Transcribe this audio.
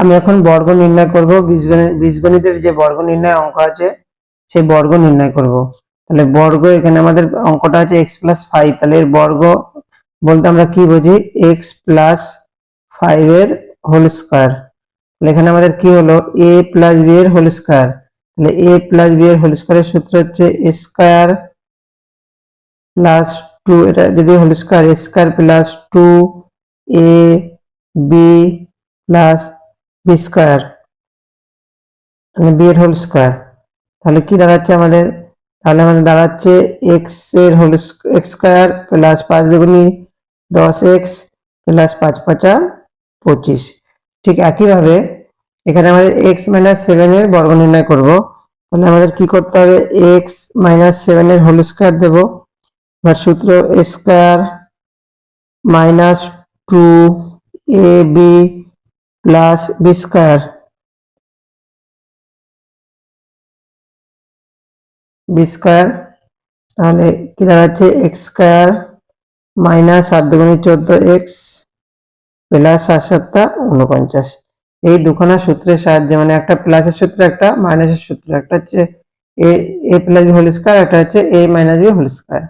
আমি এখন বর্গ নির্ণয় করব। বীজগণিতের যে বর্গ নির্ণয় অঙ্ক আছে সেই বর্গ নির্ণয় করব। তাহলে বর্গ, এখানে আমাদের অঙ্কটা আছে x+5, তাহলে এর বর্গ বলতে আমরা কি বুঝি, x+5 এর হোল স্কয়ার। তাহলে এখানে আমাদের কি হলো, a + b এর হোল স্কয়ার। তাহলে a + b এর হোল স্কয়ারের সূত্র হচ্ছে a স্কয়ার প্লাস 2, এটা যদি whole square, a square plus 2ab plus b square, মানে b এর হোল স্কয়ার। তাহলে কি দাঁড়াচ্ছে আমাদের, তাহলে আমাদের দাঁড়াচ্ছে x এর হোল x স্কয়ার প্লাস 5 দুগুণী 10x প্লাস 5 5 25। ঠিক একইভাবে এখানে আমাদের x - 7 এর বর্গ নির্ণয় করব। তাহলে আমাদের কি করতে হবে, x - 7 এর হোল স্কয়ার দেব। এবার সূত্র a square minus 2ab plus b square, তাহলে কি দাঁড়াচ্ছে, x square minus 7 দুগুণী 14x plus 7 7 49। এই দুখানা সূত্রের সাহায্যে, মানে একটা প্লাসের সূত্র একটা মাইনাসের সূত্র, একটা হচ্ছে a + b হোল স্কয়ার, একটা হচ্ছে a - b হোল স্কয়ার।